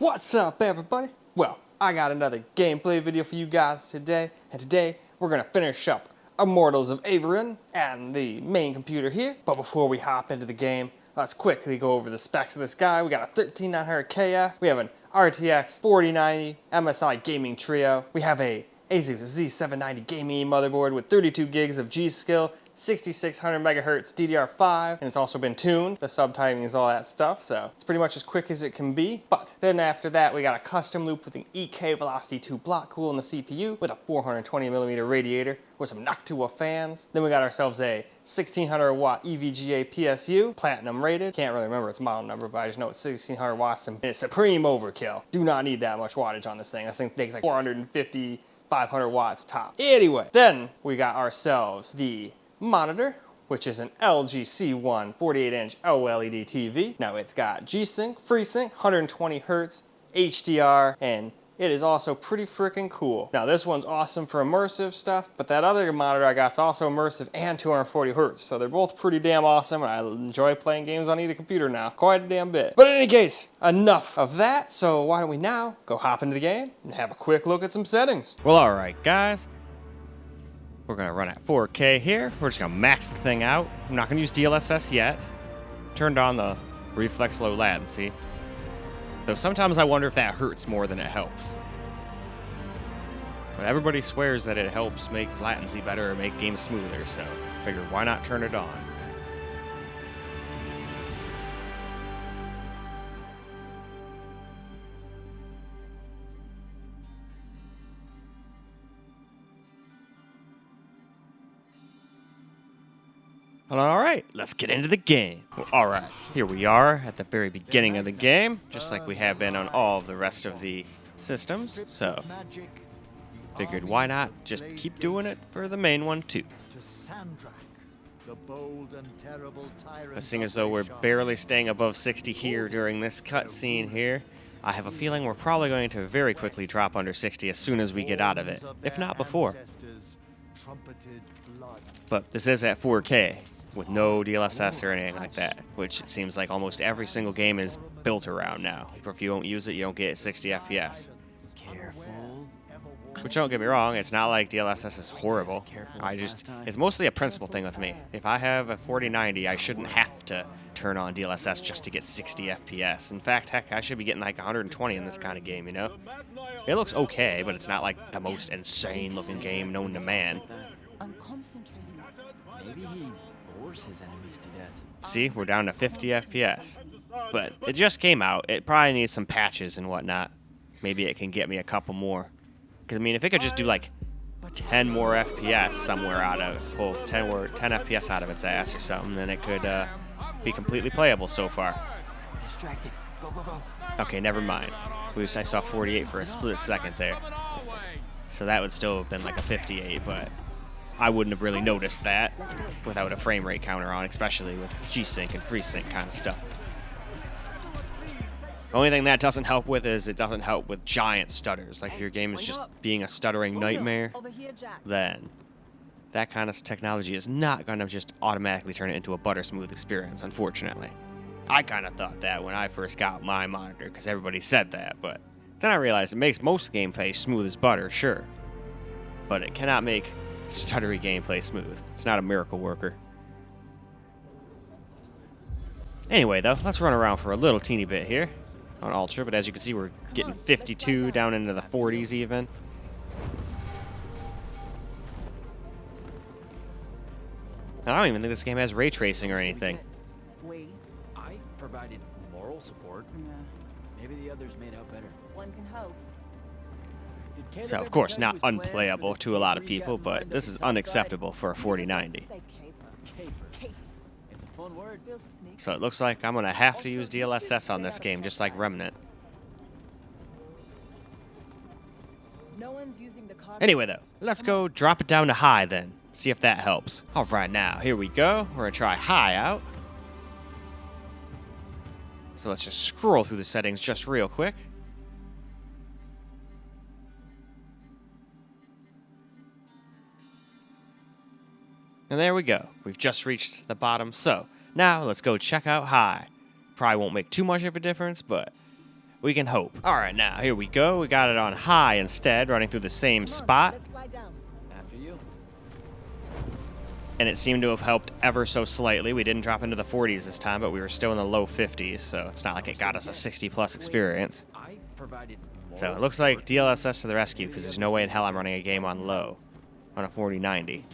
What's up, everybody? Well, I got another gameplay video for you guys today, and today we're gonna finish up Immortals of Aveum and the main computer here. But before we hop into the game, let's quickly go over the specs of this guy. We got a 13900 KF, we have an RTX 4090 MSI gaming trio, we have a ASUS Z790 gaming motherboard with 32 gigs of G.SKILL, 6600 megahertz DDR5, and it's also been tuned. The sub-timings, all that stuff, so it's pretty much as quick as it can be. But then after that, we got a custom loop with an EK Velocity 2 block cool in the CPU with a 420mm radiator with some Noctua fans. Then we got ourselves a 1600 watt EVGA PSU, platinum rated. Can't really remember its model number, but I just know it's 1600 watts and it's supreme overkill. Do not need that much wattage on this thing. This thing takes like 450, 500 watts top. Anyway, then we got ourselves the monitor, which is an LG C1 48-inch OLED TV. Now it's got G-Sync, FreeSync, 120 Hz, HDR, and it is also pretty freaking cool. Now this one's awesome for immersive stuff, but that other monitor I got is also immersive and 240 Hz. So they're both pretty damn awesome, and I enjoy playing games on either computer now quite a damn bit. But in any case, enough of that. So why don't we now go hop into the game and have a quick look at some settings. Well, alright guys, we're gonna run at 4K here. We're just gonna max the thing out. I'm not gonna use DLSS yet. Turned on the reflex low latency. Though sometimes I wonder if that hurts more than it helps. But everybody swears that it helps make latency better or make games smoother, so figured why not turn it on. Alright, let's get into the game. Alright, here we are at the very beginning of the game, just like we have been on all of the rest of the systems, so figured why not just keep doing it for the main one too. But seeing as though we're barely staying above 60 here during this cutscene here, I have a feeling we're probably going to very quickly drop under 60 as soon as we get out of it, if not before. But this is at 4K. With no DLSS or anything like that, which it seems like almost every single game is built around now. If you don't use it, you don't get 60 FPS. Careful. Which, don't get me wrong, it's not like DLSS is horrible. It's mostly a principle thing with me. If I have a 4090, I shouldn't have to turn on DLSS just to get 60 FPS. In fact, heck, I should be getting like 120 in this kind of game, you know? It looks okay, but it's not like the most insane looking game known to man. I'm concentrating. Maybe he bores his enemies to death. See, we're down to 50 FPS. But it just came out. It probably needs some patches and whatnot. Maybe it can get me a couple more. Because, I mean, if it could just do like 10 more FPS somewhere out of, well, 10 FPS out of its ass or something, then it could be completely playable so far. Distracted. Go, go, go. Okay, never mind. I saw 48 for a split second there. So that would still have been like a 58, but I wouldn't have really noticed that without a frame rate counter on, especially with G-Sync and FreeSync kind of stuff. The only thing that doesn't help with is it doesn't help with giant stutters. Like if your game is just being a stuttering nightmare, then that kind of technology is not going to just automatically turn it into a butter smooth experience, unfortunately. I kind of thought that when I first got my monitor, because everybody said that, but then I realized it makes most gameplay smooth as butter, sure. But it cannot make stuttery gameplay smooth. It's not a miracle worker. Anyway, though, let's run around for a little teeny bit here on Ultra, but as you can see, we're getting 52 down into the 40s even. I don't even think this game has ray tracing or anything. I provided moral support. Yeah, Maybe the others made out better. one can hope. So, of course, not unplayable to a lot of people, but this is unacceptable for a 4090. Say caper. Caper. It's a fun word. Feels sneaky. So it looks like I'm going to have to use DLSS on this game, just like Remnant. No one's using the car. Anyway, though, let's go drop it down to high then. See if that helps. Alright, now, here we go. We're going to try high out. So let's just scroll through the settings just real quick. And there we go. We've just reached the bottom. So now let's go check out high. Probably won't make too much of a difference, but we can hope. All right, now here we go. We got it on high instead, running through the same spot. Let's slide down. After you. And it seemed to have helped ever so slightly. We didn't drop into the 40s this time, but we were still in the low 50s, so it's not like it got us a 60-plus experience. I provided So it looks like DLSS to the rescue, because there's no way in hell I'm running a game on low, on a 4090.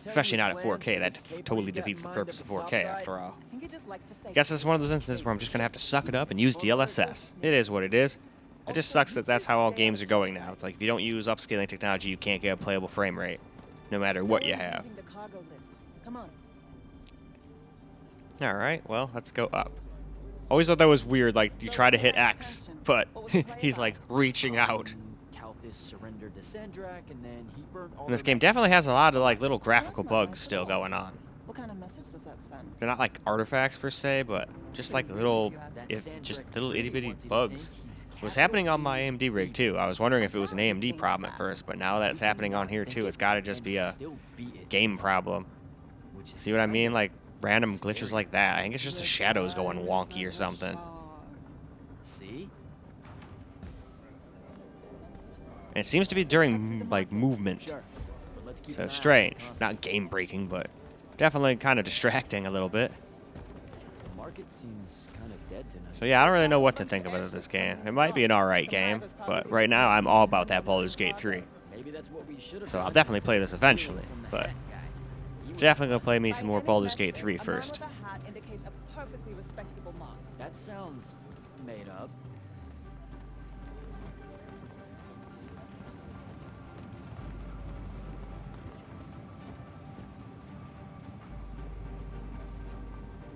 Especially not at 4K. That totally defeats the purpose of 4K, after all. I think he just likes to say Guess this is one of those instances where I'm just going to have to suck it up and use DLSS. It is what it is. It just sucks that that's how all games are going now. It's like if you don't use upscaling technology, you can't get a playable frame rate, no matter what you have. using the cargo lift. Come on. Alright, well, let's go up. Always thought that was weird, like, you try to hit X, but he's, like, reaching out. Kalthus surrendered to Sandrak, and then he burned all And this their game definitely has a lot of, like, little graphical bugs still going on. What kind of message does that send? They're not, like, artifacts, per se, but just, like, little, just little itty-bitty bugs. It was happening on my AMD rig, too. I was wondering if it was an AMD problem at first, but now that it's happening on here, too, it's gotta just be a game problem. See what I mean? Like, random glitches like that. I think it's just the shadows going wonky or something. See? And it seems to be during, like, movement. Sure. But let's keep So an eye on strange. it, huh? Not game-breaking, but definitely kind of distracting a little bit. The market seems kind of dead tonight. So yeah, I don't really know what to think about this game. It might be an alright game, but right now I'm all about that Baldur's Gate 3. Maybe that's what we should have So I'll done. definitely play this eventually, but definitely gonna play me some more Baldur's Gate 3 A man first. with a hat indicates a perfectly respectable mark. That sounds made up.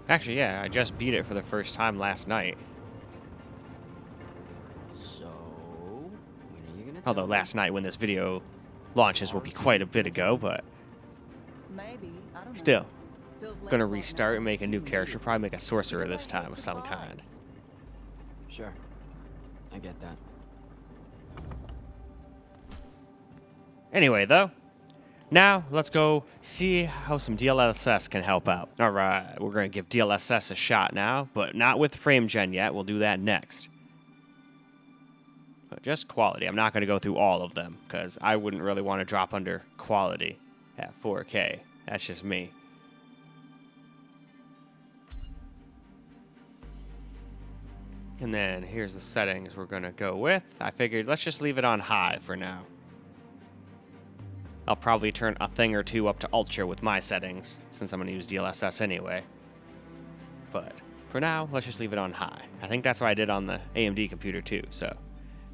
Actually, yeah, I just beat it for the first time last night. So, when are you gonna Although tell last me? night when this video launches will be quite a bit ago, but Maybe. I don't know. still. Feels late Gonna for it restart now. and make a new character, probably make a sorcerer this time of some kind. Sure. I get that. Anyway, though, now let's go see how some DLSS can help out. Alright, we're gonna give DLSS a shot now, but not with frame gen yet. We'll do that next. But just quality. I'm not gonna go through all of them, because I wouldn't really want to drop under quality at 4K. That's just me. And then here's the settings we're gonna go with. I figured let's just leave it on high for now. I'll probably turn a thing or two up to ultra with my settings, since I'm gonna use DLSS anyway. But for now, let's just leave it on high. I think that's what I did on the AMD computer too, so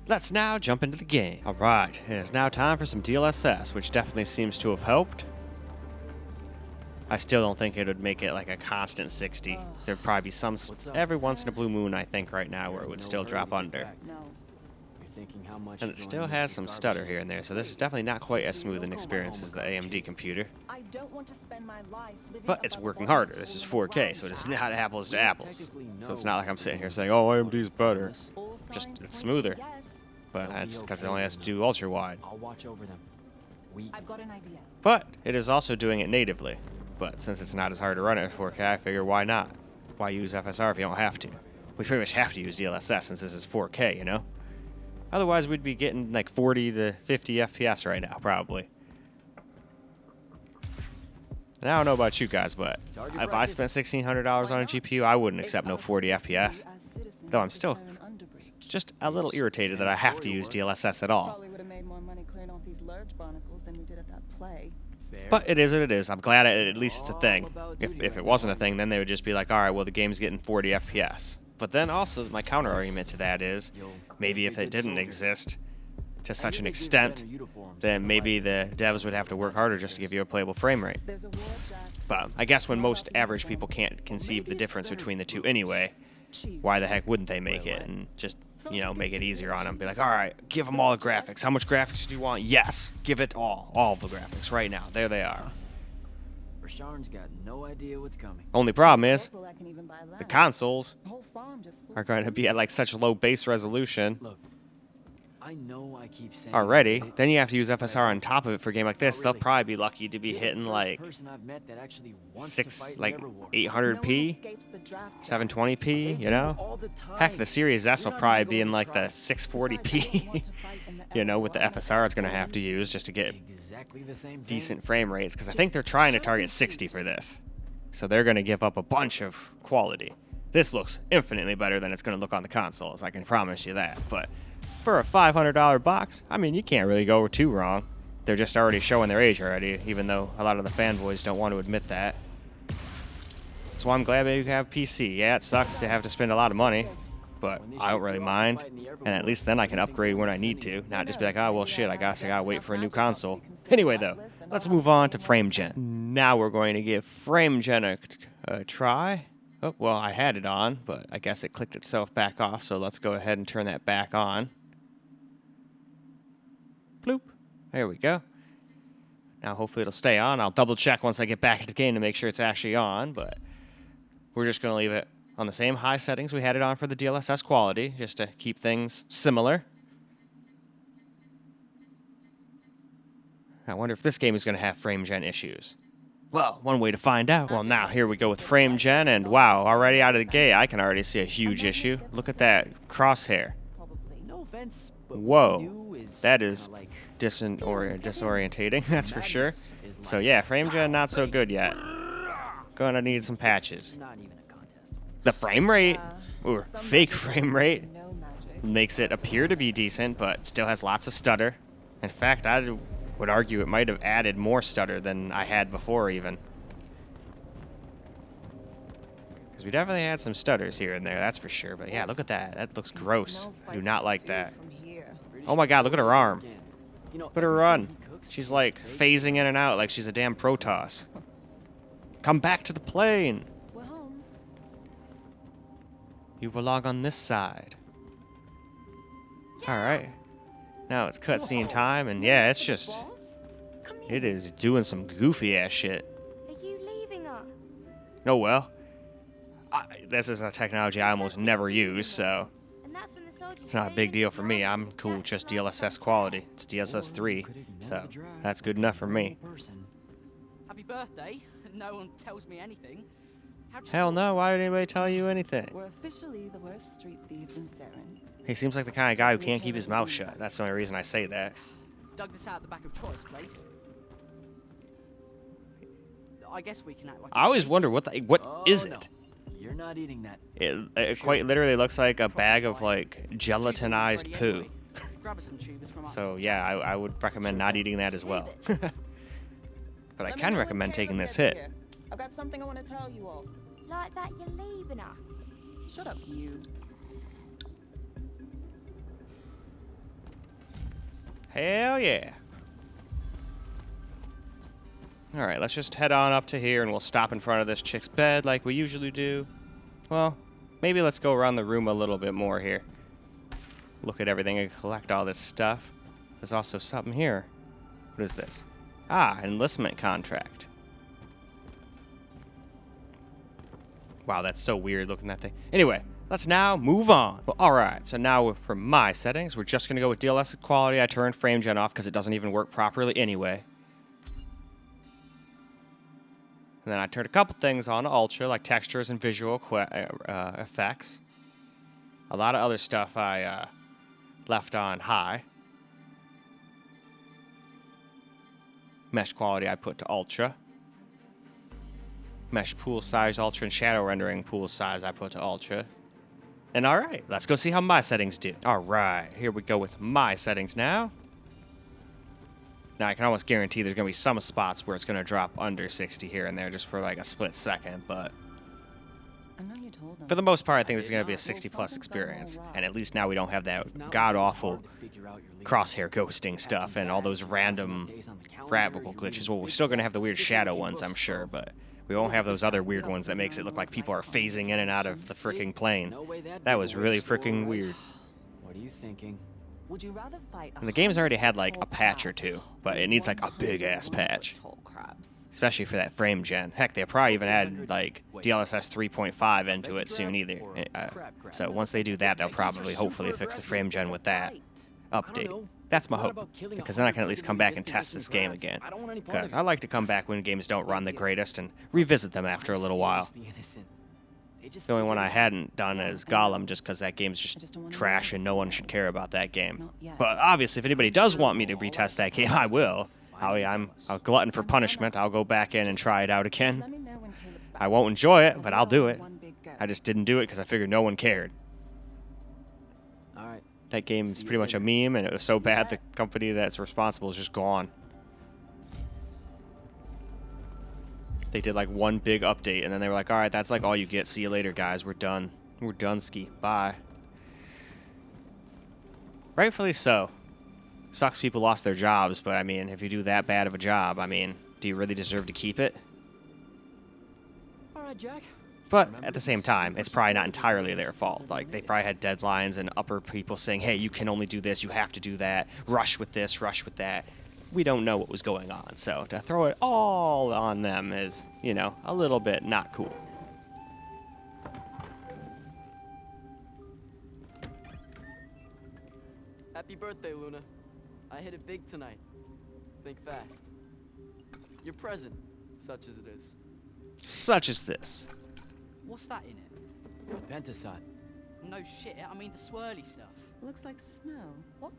let's now jump into the game. Alright, it is now time for some DLSS, which definitely seems to have helped. I still don't think it would make it like a constant 60. There'd probably be some, every once in a blue moon, I think, right now, where it would No still hurry drop to get under. back. No. You're thinking how much And you're it still going to has miss the some garbage stutter bin. here and there, so this is definitely not quite as smooth an experience as the AMD computer. I don't want to spend my life living But it's above working a harder. body's This is holding a 4K, round so it's jack. not apples to apples. Technically, So no, it's not like I'm sitting here saying, but oh, AMD's better. All Just, signs it's point to smoother. yes. But They'll that's be because it okay only has to with do that. ultra wide. I'll watch over them. We I've got an idea. But it is also doing it natively. But since it's not as hard to run it at 4K, I figure why not? Why use FSR if you don't have to? We pretty much have to use DLSS since this is 4K, you know? Otherwise, we'd be getting like 40 to 50 FPS right now, probably. And I don't know about you guys, but if I spent $1,600 on a GPU, I wouldn't accept no 40 FPS. Though I'm still just a little irritated that I have to use DLSS at all. Probably would have made more money clearing off these large barnacles than we did at that play. fair. But it is what it is. I'm glad at least it's a thing. If it wasn't a thing, then they would just be like, all right, well, the game's getting 40 FPS. But then also, my counter argument to that is, maybe if it didn't exist to such an extent, then maybe the devs would have to work harder just to give you a playable frame rate. There's a war jack. But I guess when most average people can't conceive the difference between the two anyway, why the heck wouldn't they make it and just, you know, make it easier on them? Be like, all right, give them all the graphics. How much graphics do you want? Yes, give it all of the graphics right now. There they are. Rasharn's got no idea what's coming. Only problem is, Local, I can even buy the land. consoles The whole farm just full are of going to be at like such low base resolution. Look, I know I keep saying already. it, Then you have to use FSR on top of it for a game like this. Oh, They'll really? probably be lucky to be You're the hitting first like person I've met that actually wants to fight in like the Everwar. 800p, 720p, They you do know? all the time. Heck, the Series S You're will not probably even be going in to like the try. 640p, you know, with the FSR it's going to have to use just to get Exactly the same thing. decent frame rates, because I think they're trying to target 60 for this. So they're going to give up a bunch of quality. This looks infinitely better than it's going to look on the consoles, I can promise you that. But for a $500 box, I mean, you can't really go too wrong. They're just already showing their age already, even though a lot of the fanboys don't want to admit that. So I'm glad that you have PC. Yeah, it sucks to have to spend a lot of money, but I don't really mind. And at least then I can upgrade when I need to, not just be like, oh, well, shit, I guess I gotta wait for a new console. Anyway, though, let's move on to frame gen. Now we're going to give frame gen a try. Oh, well, I had it on, but I guess it clicked itself back off, so let's go ahead and turn that back on. Bloop. There we go. Now, hopefully it'll stay on. I'll double check once I get back into the game to make sure it's actually on, but we're just going to leave it on the same high settings we had it on for the DLSS quality, just to keep things similar. I wonder if this game is going to have frame gen issues. Well, one way to find out. Well, now here we go with frame gen, and wow, already out of the gate, I can already see a huge issue. Look at that crosshair. No offense, but Whoa, what we do is that is kinda like disorientating, that's for sure. So yeah, frame gen not so good yet. Gonna need some patches. not even a contest. The frame rate, or fake frame rate, makes it appear to be decent, but still has lots of stutter. In fact, I would argue it might have added more stutter than I had before even. Because we definitely had some stutters here and there, that's for sure. But yeah, look at that. That looks gross. I do not like that. Oh my god, look at her arm. You know, Look at her run. She's like phasing in and out like she's a damn Protoss. Come back to the plane. We're home. You belong on this side. Alright. Now it's cutscene time, and yeah, it's just... Come here. It is doing some goofy ass shit. Are you leaving us? Oh well. This is a technology I almost never use, so And that's when the soldiers it's not a big deal for me. I'm cool with just DLSS quality. It's DLSS 3, so that's good enough for me. Happy birthday. No one tells me anything. Hell no, why would anybody tell you anything? We're officially the worst street thieves in Saren. He seems like the kind of guy who can't keep his mouth shut. That's the only reason I say that. Dug this out the back of Troy's place. I guess we can act like I always wonder what is no. it? You're not eating that. It quite literally looks like a bag of like gelatinized poo. Grab us some tubers from So yeah, I would recommend not eating that as well. But I Let me can know when recommend Caleb taking this gets hit. here. I've got something I want to tell you all. Like that you're leaving us. Shut up, you. Hell yeah. Alright, let's just head on up to here and we'll stop in front of this chick's bed like we usually do. Well, maybe let's go around the room a little bit more here. Look at everything and collect all this stuff. There's also something here. What is this? Ah, enlistment contract. Wow, that's so weird looking at that thing. Anyway, let's now move on. Well, alright, so now for my settings, we're just going to go with DLSS quality. I turned frame gen off because it doesn't even work properly anyway. And then I turned a couple things on to ultra, like textures and visual effects. A lot of other stuff I left on high. Mesh quality I put to ultra. Mesh pool size ultra and shadow rendering pool size I put to ultra. And alright, let's go see how my settings do. Alright, here we go with my settings now. Now I can almost guarantee there's going to be some spots where it's going to drop under 60 here and there just for like a split second, but I know you told them. for the most part I think this is going to be a 60 plus experience. And at least now we don't have that god-awful crosshair ghosting stuff and all those random graphical glitches. Well, we're still going to have the weird shadow ones, I'm sure, but we won't have those other weird ones that makes it look like people are phasing in and out of the freaking plane. That was really freaking weird. What are you thinking? Would you rather fight And the game's already had like a patch or two, but it needs like a big-ass patch. Especially for that frame gen. Heck, they'll probably even add like DLSS 3.5 into it soon either. So once they do that, they'll probably hopefully fix the frame gen with that. update. know. That's my It's not hope, about killing because then I can at 100 least come back and test disposition this game grads. again. I don't want any part Because of I it. like to come back when games don't run the greatest and revisit them after a little while. Seriously innocent. They just The only one I figured it out. hadn't done is Gollum, just because that game's just just don't wanna trash know. and no one should care about that game. Not yet. But obviously, if anybody does want me to retest that game, I will. I'm a glutton for punishment. I'll go back in and try it out Let again. me know when Caleb's back. I won't enjoy it, I'll but do I'll all do in it. one big go. I just didn't do it because I figured no one cared. All right. That game's See you pretty much a later. meme, and it was so bad the company that's responsible is just gone. They did like one big update, and then they were like, all right, that's like all you get. See you later, guys. We're done. We're done, ski. Bye. Rightfully so. Sucks people lost their jobs, but I mean, if you do that bad of a job, I mean, do you really deserve to keep it? All right, Jack. But at the same time, it's probably not entirely their fault. Like, they probably had deadlines and upper people saying, hey, you can only do this, you have to do that, rush with this, rush with that. We don't know what was going on, so to throw it all on them is, you know, a little bit not cool. Happy birthday, Luna. I hit it big tonight. Think fast. Your present, such as it is. Such as this. What's that in it? Pentasod. No shit, I mean the swirly stuff. Looks like snow. What's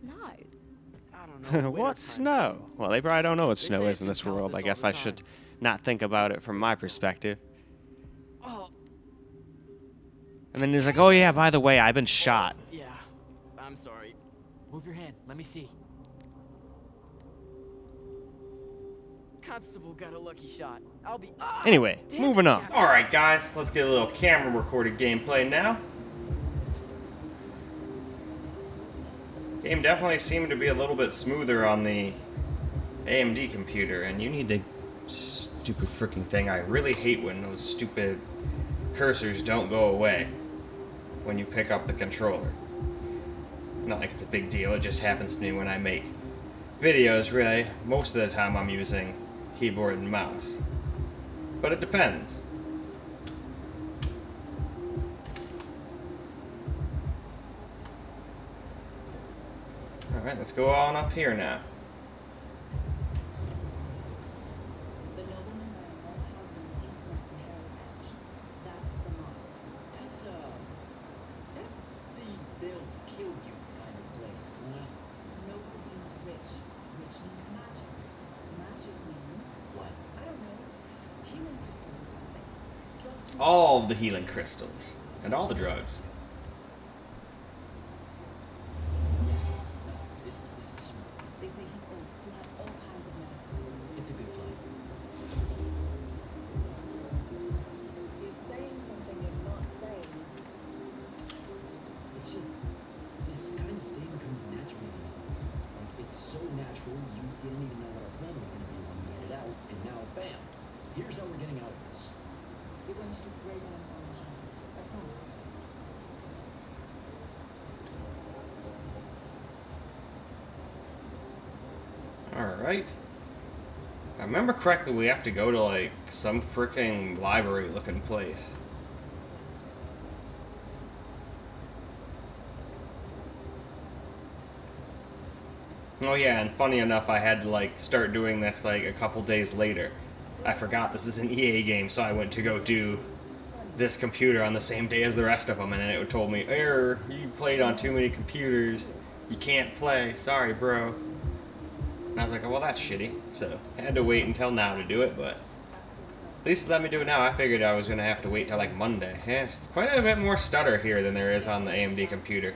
snow? I don't know. What's snow? Well, they probably don't know what They snow say is it's in in this world. I Countess guess all I the should time. not think about it from my perspective. Oh, And then he's like, oh yeah, by the way, I've been shot. yeah. I'm sorry. Move your hand. Let me see. Constable got a lucky shot. I'll be. Ah! Anyway, Damn moving it, on. Jack. Alright guys, let's get a little camera recorded gameplay now. Game definitely seemed to be a little bit smoother on the AMD computer, and you need to... Stupid freaking thing, I really hate when those stupid cursors don't go away when you pick up the controller. Not like it's a big deal, it just happens to me when I make videos, really. Most of the time I'm using keyboard and mouse. But it depends. Alright, let's go on up here now. The nobleman ran all house on East Lands and Harrow's Edge. That's the mark. That's the they'll kill you kind of place. Noble means rich. Rich means magic. Magic means, What? I don't know, healing crystals or something. Drugs from All of the healing crystals. And all the drugs. No, this is smooth. They say he's old. He'll have all kinds of medicine. It's a good plan. You're saying something you're not saying. It's just this kind of thing comes naturally to me. Like it's so natural you didn't even know what our plan was gonna be when we made it out, and now bam! Here's how we're getting out of this. You're going to do great when I'm gone, Jean. I promise. Alright. If I remember correctly, we have to go to like some freaking library looking place. Oh yeah, and funny enough, I had to like start doing this like a couple days later. I forgot this is an EA game, so I went to go do this computer on the same day as the rest of them, and then it told me, error, you played on too many computers. You can't play. Sorry, bro. And I was like, oh, well, that's shitty. So I had to wait until now to do it, but at least let me do it now. I figured I was going to have to wait till like Monday. Yeah, it's quite a bit more stutter here than there is on the AMD computer.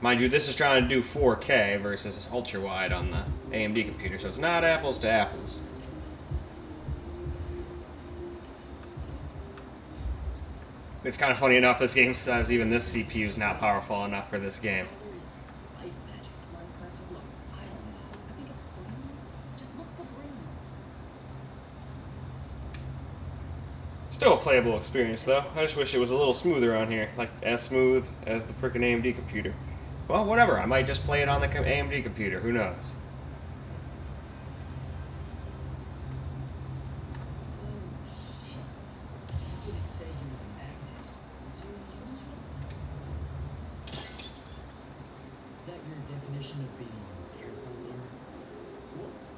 Mind you, this is trying to do 4K versus ultra wide on the AMD computer, so it's not apples to apples. It's kind of funny enough, this game says even this CPU is not powerful enough for this game. There is life magic. Life magic. Look, I don't know. I think it's green. Just look for green. Still a playable experience though. I just wish it was a little smoother on here, like as smooth as the frickin' AMD computer. Well, whatever, I might just play it on the AMD computer, who knows. Oh, shit. You didn't say he was a Magnus. Do you know how to... Is that that your definition of being careful, Luna? Whoops.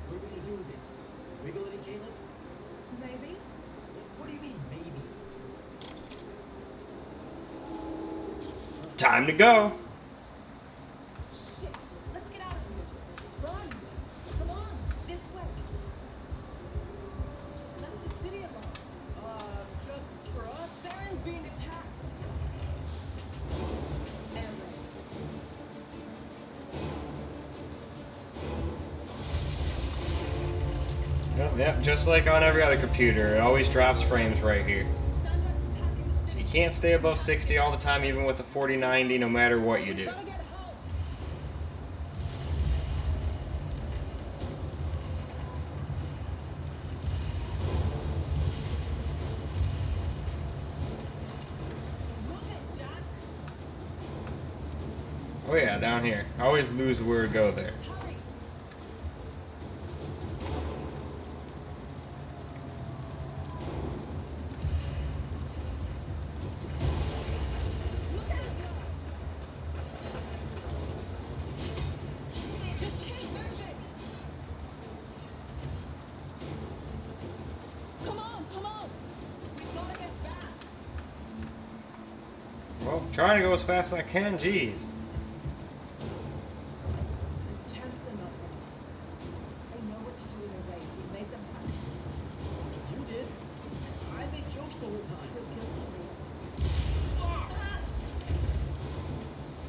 What are we gonna do with it? Wiggle it, Caleb? Maybe? What do you mean, maybe? Time to go. Shit! Let's get out of here. Run! Come on! This way! That's the city alarm. Just for us? Saren's being attacked. Amber. Yep, just like on every other computer, it always drops frames right here. Sandrak's attacking the So city. you can't stay above 60 all the time, even with a 4090, no matter what you do. Gotta get home. Move it, Jack. Oh yeah, down here. I always lose where to go there. Hurry. Look at it go. Just keep moving. Come on, come on. We've got to get back. Well, trying to go as fast as I can, jeez. There's a chance they're not dead. They know what to do in a raid. We made them practice. You did. I made jokes the whole time. Feel guilty later.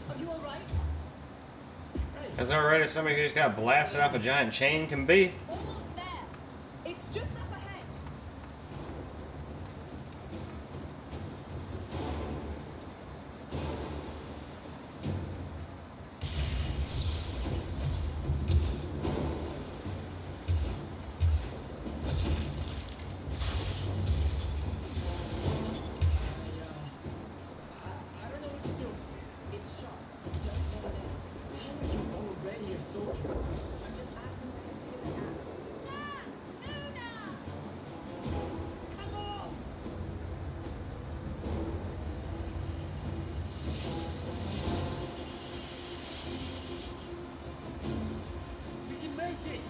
Are you alright? Hey, As alright as somebody who just got blasted off a giant chain can be. Almost there. It's just up ahead. I don't know what to do. It's sharp. Don't fall down. How are you already a soldier? I'm just acting like I figured it out. Come on! We can make it!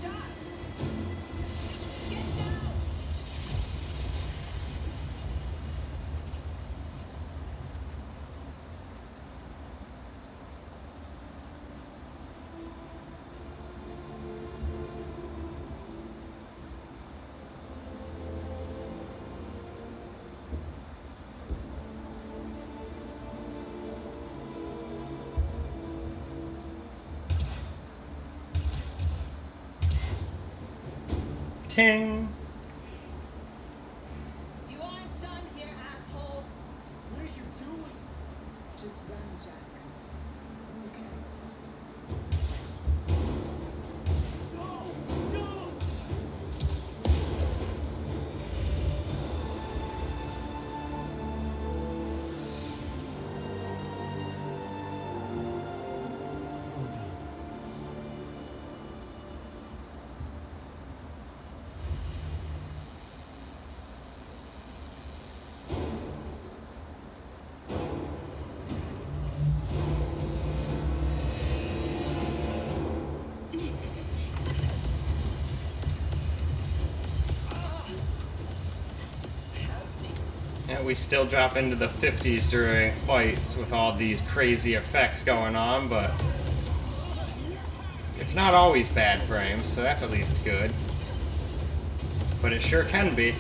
Jack! Get down! Ting! You aren't done here, asshole. What are you doing? Just run, Jack. It's okay. No! Don't! Oh no. And we still drop into the 50s during fights with all these crazy effects going on, but it's not always bad frames, so that's at least good. But it sure can be.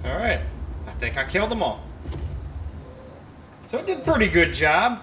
Alright, I think I killed them all. So it did a pretty good job.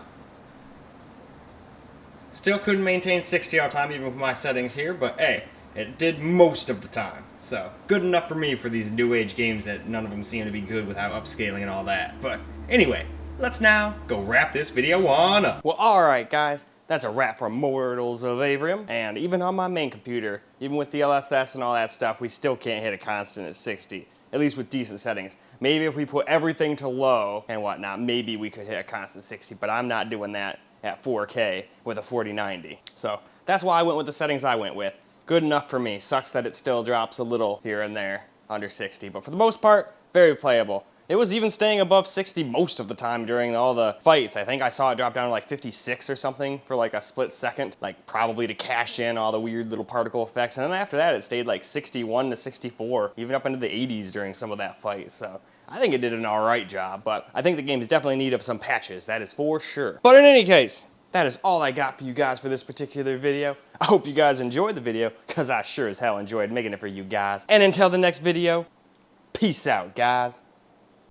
Still couldn't maintain 60 all the time even with my settings here, but hey, it did most of the time. So, good enough for me for these new age games that none of them seem to be good without upscaling and all that. But anyway, let's now go wrap this video on up. Well, alright guys, that's a wrap for Immortals of Aveum, and even on my main computer, even with DLSS and all that stuff, we still can't hit a constant at 60, at least with decent settings. Maybe if we put everything to low and whatnot, maybe we could hit a constant 60, but I'm not doing that at 4K with a 4090. So that's why I went with the settings I went with. Good enough for me. Sucks that it still drops a little here and there under 60, but for the most part, very playable. It was even staying above 60 most of the time during all the fights. I think I saw it drop down to like 56 or something for like a split second, like probably to cash in all the weird little particle effects. And then after that, it stayed like 61 to 64, even up into the 80s during some of that fight. So I think it did an all right job, but I think the game is definitely in need of some patches, that is for sure. But in any case, that is all I got for you guys for this particular video. I hope you guys enjoyed the video, because I sure as hell enjoyed making it for you guys. And until the next video, peace out, guys.